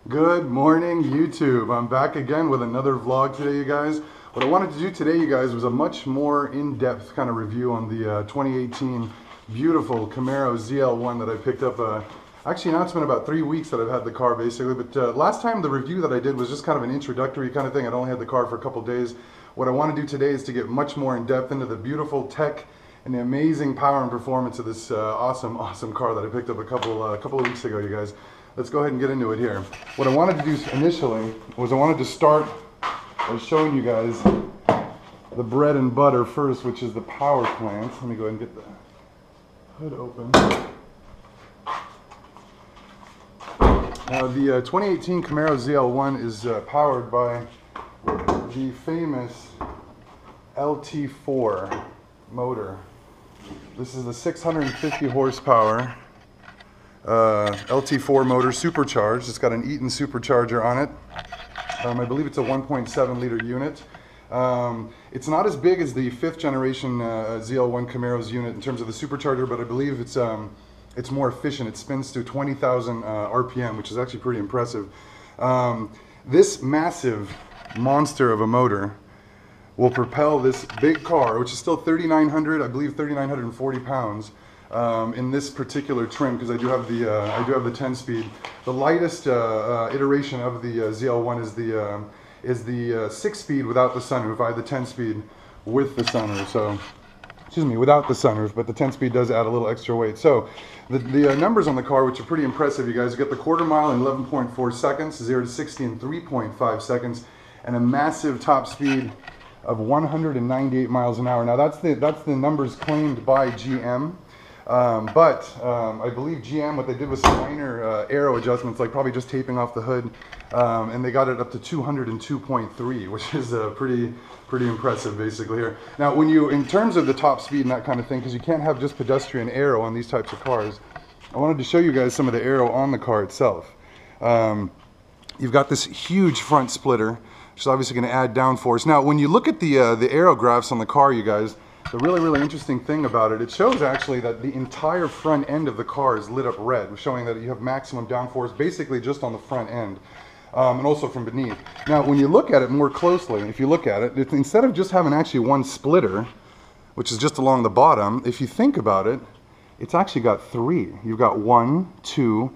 Good morning, YouTube. I'm back again with another vlog today, you guys. What I wanted to do today, you guys, was a much more in-depth kind of review on the 2018 beautiful Camaro ZL1 that I picked up. Actually, now it's been about 3 weeks that I've had the car, basically. But last time, the review that I did was just kind of an introductory kind of thing. I'd only had the car for a couple days. What I want to do today is to get much more in-depth into the beautiful tech and the amazing power and performance of this awesome car that I picked up a couple of weeks ago, you guys. Let's go ahead and get into it here. What I wanted to do initially was I wanted to start by showing you guys the bread and butter first, which is the power plant. Let me go ahead and get the hood open. Now the 2018 Camaro ZL1 is powered by the famous LT4 motor. This is the 650 horsepower LT4 motor, supercharged. It's got an Eaton supercharger on it. I believe it's a 1.7 liter unit. It's not as big as the 5th generation ZL1 Camaro's unit in terms of the supercharger, but I believe it's more efficient. It spins to 20,000 RPM, which is actually pretty impressive. This massive monster of a motor will propel this big car, which is still 3,900, I believe 3,940 pounds, in this particular trim, because I do have the 10-speed. The lightest iteration of the ZL1 is the 6-speed without the sunroof. I have the 10-speed with the sunroof, so excuse me, without the sunroof, but the 10-speed does add a little extra weight. So the numbers on the car, which are pretty impressive, you guys, you get the quarter mile in 11.4 seconds, 0 to 60 in 3.5 seconds, and a massive top speed of 198 miles an hour. Now that's the numbers claimed by GM. But I believe GM, what they did was some minor aero adjustments, like probably just taping off the hood, and they got it up to 202.3, which is pretty impressive, basically here. Now, in terms of the top speed and that kind of thing, because you can't have just pedestrian aero on these types of cars, I wanted to show you guys some of the aero on the car itself. You've got this huge front splitter, which is obviously going to add downforce. Now, when you look at the aero graphs on the car, you guys, the really interesting thing about it shows actually that the entire front end of the car is lit up red, showing that you have maximum downforce basically just on the front end, and also from beneath. Now, when you look at it more closely, if you look at it, instead of just having actually one splitter, which is just along the bottom, if you think about it, it's actually got three. You've got 1, 2,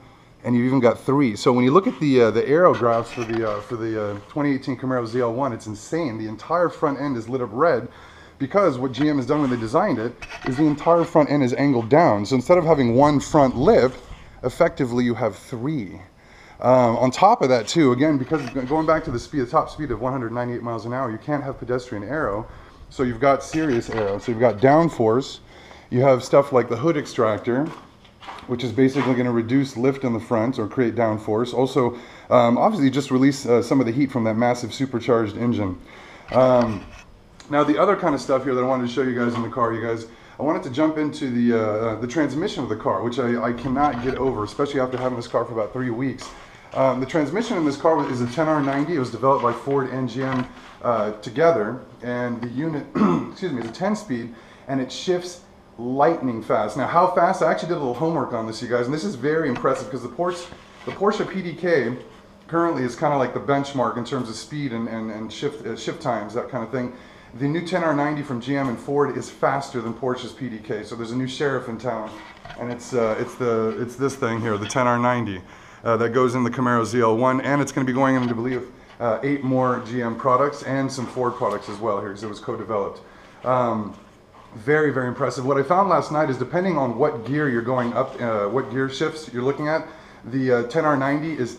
and you've even got 3. So when you look at the aero graphs for the 2018 Camaro ZL1, it's insane. The entire front end is lit up red, because what GM has done when they designed it is the entire front end is angled down. So instead of having one front lip, effectively you have 3. On top of that too, again, because going back to the top speed of 198 miles an hour, you can't have pedestrian aero. So you've got serious aero. So you've got downforce. You have stuff like the hood extractor, which is basically going to reduce lift in the front or create downforce. Also, obviously just release some of the heat from that massive supercharged engine. Now the other kind of stuff here that I wanted to show you guys in the car, you guys, I wanted to jump into the transmission of the car, which I cannot get over, especially after having this car for about 3 weeks. The transmission in this car is a 10R90. It was developed by Ford and GM together, and the unit, excuse me, is a 10-speed, and it shifts lightning fast. Now how fast? I actually did a little homework on this, you guys, and this is very impressive because the Porsche PDK currently is kind of like the benchmark in terms of speed and shift times, that kind of thing. The new 10R90 from GM and Ford is faster than Porsche's PDK. So there's a new sheriff in town, and it's this thing here, the 10R90, that goes in the Camaro ZL1, and it's going to be going into, I believe, 8 more GM products and some Ford products as well here, because it was co-developed. Very impressive. What I found last night is, depending on what gear you're going up, what gear shifts you're looking at, the 10R90 is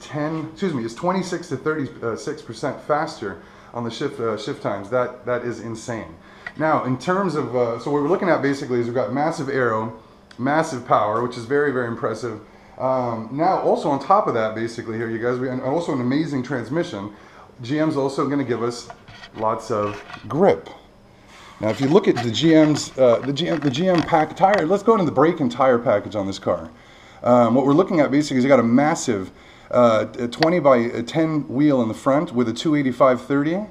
26 to 36% faster on the shift times. That is insane. Now, in terms of so what we're looking at basically is we've got massive aero, massive power, which is very impressive. Now, also on top of that, basically here, you guys, and also an amazing transmission. GM's also going to give us lots of grip. Now, if you look at the GM's the GM pack tire, let's go into the brake and tire package on this car. What we're looking at basically is you got a massive 20 by 10 wheel in the front with a 285/30,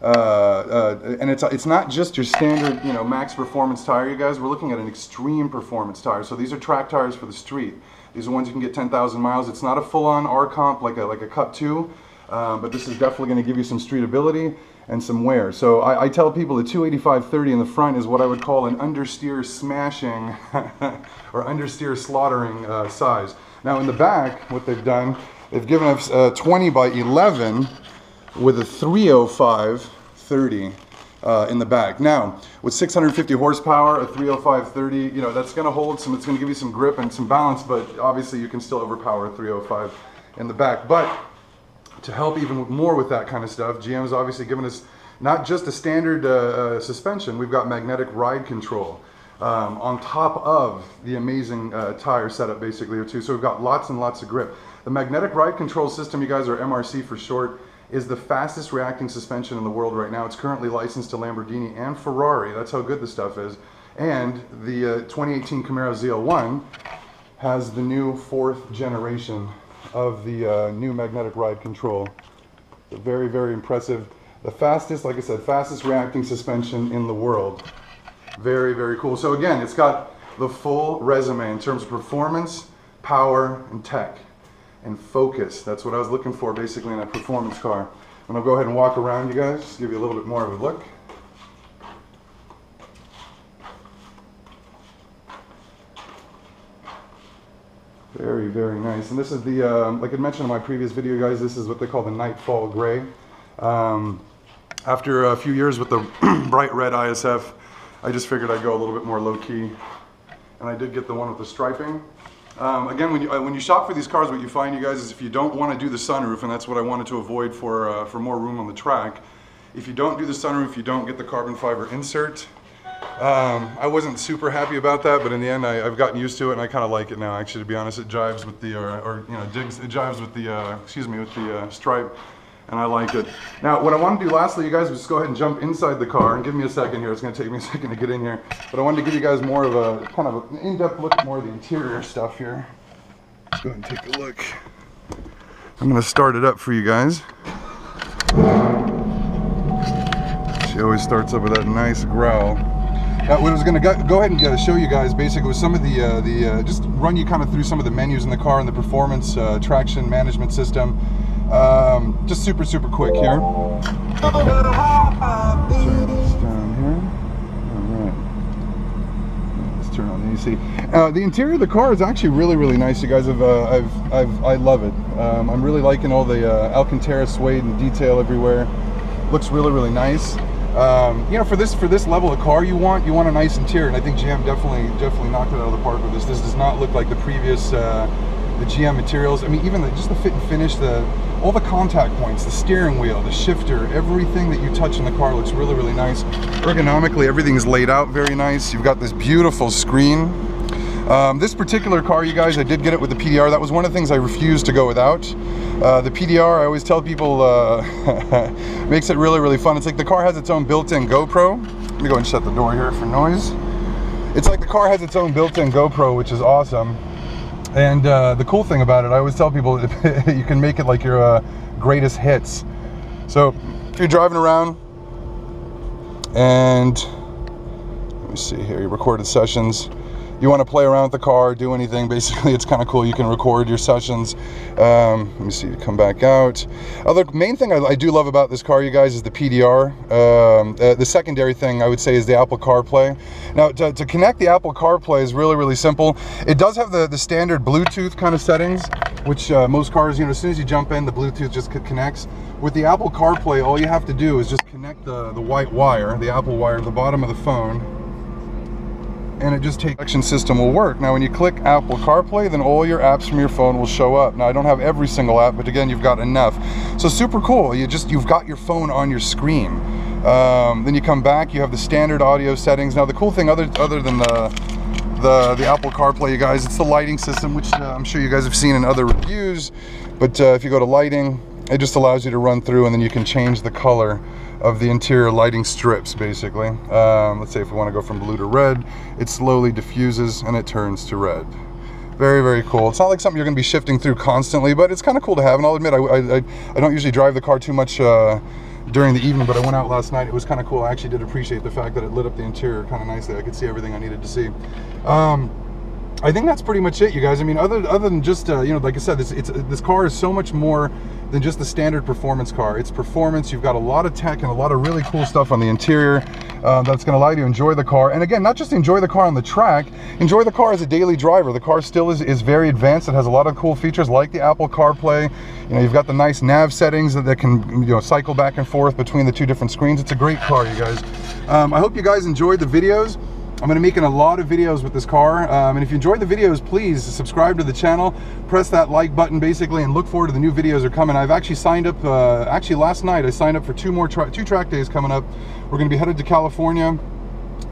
and it's not just your standard, max performance tire, you guys. We're looking at an extreme performance tire. So these are track tires for the street. These are ones you can get 10,000 miles. It's not a full-on R comp like a Cup 2, but this is definitely going to give you some streetability and some wear. So I tell people the 285/30 in the front is what I would call an understeer smashing or understeer slaughtering size. Now in the back, what they've done, they've given us 20 by 11 with a 305/30 in the back. Now with 650 horsepower, a 305/30, you know, that's going to hold some, it's going to give you some grip and some balance, but obviously you can still overpower a 305 in the back. But to help even more with that kind of stuff, GM's obviously given us not just a standard suspension, we've got magnetic ride control on top of the amazing tire setup basically too. So we've got lots and lots of grip. The magnetic ride control system, you guys, or MRC for short, is the fastest reacting suspension in the world right now. It's currently licensed to Lamborghini and Ferrari. That's how good the stuff is. And the 2018 Camaro ZL1 has the new 4th generation of the new magnetic ride control. Very, very impressive. The fastest, like I said, fastest reacting suspension in the world. Very, very cool. So again, it's got the full resume in terms of performance, power, and tech, and focus. That's what I was looking for basically in a performance car. And I'll go ahead and walk around, you guys, just give you a little bit more of a look. Very, very nice. And this is the, like I mentioned in my previous video, guys, this is what they call the Nightfall Gray. After a few years with the bright red ISF, I just figured I'd go a little bit more low-key. And I did get the one with the striping. Again, when you shop for these cars, what you find, you guys, is if you don't want to do the sunroof, and that's what I wanted to avoid for more room on the track, if you don't do the sunroof, you don't get the carbon fiber insert. I wasn't super happy about that, but in the end, I've gotten used to it, and I kind of like it now. Actually, to be honest, it jives with the, it jives with the, with the stripe, and I like it. Now, what I want to do lastly, you guys, is just go ahead and jump inside the car, and give me a second here. It's going to take me a second to get in here, but I wanted to give you guys more of a kind of an in-depth look at more of the interior stuff here. Let's go ahead and take a look. I'm going to start it up for you guys. She always starts up with that nice growl. What I was going to go ahead and show you guys basically was some of the just run you kind of through some of the menus in the car and the performance traction management system. Just super quick here. Turn this down here. All right. Let's turn on the AC. The interior of the car is actually really nice. You guys I love it. I'm really liking all the Alcantara suede and detail everywhere. Looks really nice. You know, for this level of car, you want a nice interior, and I think GM definitely knocked it out of the park with this. This does not look like the previous the GM materials. I mean, even just the fit and finish, all the contact points, the steering wheel, the shifter, everything that you touch in the car looks really nice. Ergonomically, everything's laid out very nice. You've got this beautiful screen. This particular car, you guys, I did get it with the PDR. That was one of the things I refused to go without. The PDR, I always tell people, makes it really fun. It's like the car has its own built-in GoPro. Let me go and shut the door here for noise. It's like the car has its own built-in GoPro, which is awesome. And the cool thing about it, I always tell people, you can make it like your greatest hits. So if you're driving around and, let me see here, your recorded sessions, you want to play around with the car, do anything, basically it's kind of cool. You can record your sessions. Let me see, come back out. Other main thing I do love about this car, you guys, is the PDR. The secondary thing I would say is the Apple CarPlay. Now to connect the Apple CarPlay is really simple. It does have the standard Bluetooth kind of settings, which most cars, you know, as soon as you jump in, the Bluetooth just connects. With the Apple CarPlay, all you have to do is just connect the white wire, the Apple wire, to the bottom of the phone, and it just takes, the connection system will work. Now when you click Apple CarPlay, then all your apps from your phone will show up. Now I don't have every single app, but again, you've got enough. So super cool. You've got your phone on your screen. Then you come back, you have the standard audio settings. Now the cool thing, other than the Apple CarPlay, you guys, it's the lighting system, which I'm sure you guys have seen in other reviews. But if you go to lighting, it just allows you to run through, and then you can change the color of the interior lighting strips, basically. Let's say if we want to go from blue to red, it slowly diffuses and it turns to red. Very cool. It's not like something you're going to be shifting through constantly, but it's kind of cool to have. And I'll admit, I don't usually drive the car too much during the evening, but I went out last night. It was kind of cool. I actually did appreciate the fact that it lit up the interior kind of nicely. I could see everything I needed to see. I think that's pretty much it, you guys. I mean, other than just you know, like I said, this car is so much more than just the standard performance car. It's performance. You've got a lot of tech and a lot of really cool stuff on the interior that's going to allow you to enjoy the car. And again, not just enjoy the car on the track, enjoy the car as a daily driver. The car still is very advanced. It has a lot of cool features like the Apple CarPlay. You know, you've got the nice nav settings that can, you know, cycle back and forth between the two different screens. It's a great car, you guys. I hope you guys enjoyed the videos. I'm going to be making a lot of videos with this car, and if you enjoyed the videos, please subscribe to the channel, press that like button basically, and look forward to the new videos are coming. I've actually signed up, actually last night I signed up for two track days coming up. We're going to be headed to California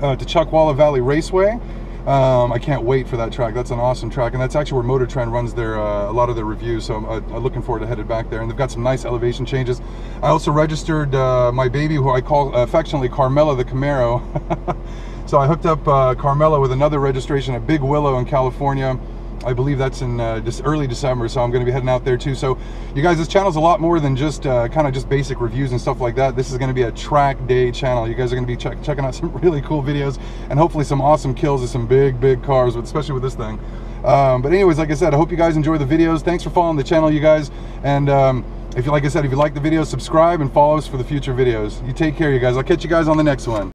to Chuckwalla Valley Raceway. I can't wait for that track. That's an awesome track, and that's actually where Motor Trend runs their a lot of their reviews, so I'm looking forward to headed back there. And they've got some nice elevation changes. I also registered my baby, who I call affectionately Carmela the Camaro. So I hooked up Carmela with another registration at Big Willow in California. I believe that's in just early December, so I'm going to be heading out there too. So you guys, this channel's a lot more than just kind of just basic reviews and stuff like that. This is going to be a track day channel. You guys are going to be checking out some really cool videos and hopefully some awesome kills of some big cars, especially with this thing. But anyways, like I said, I hope you guys enjoy the videos. Thanks for following the channel, you guys. And if you, like I said, if you like the video, subscribe and follow us for the future videos. You take care, you guys. I'll catch you guys on the next one.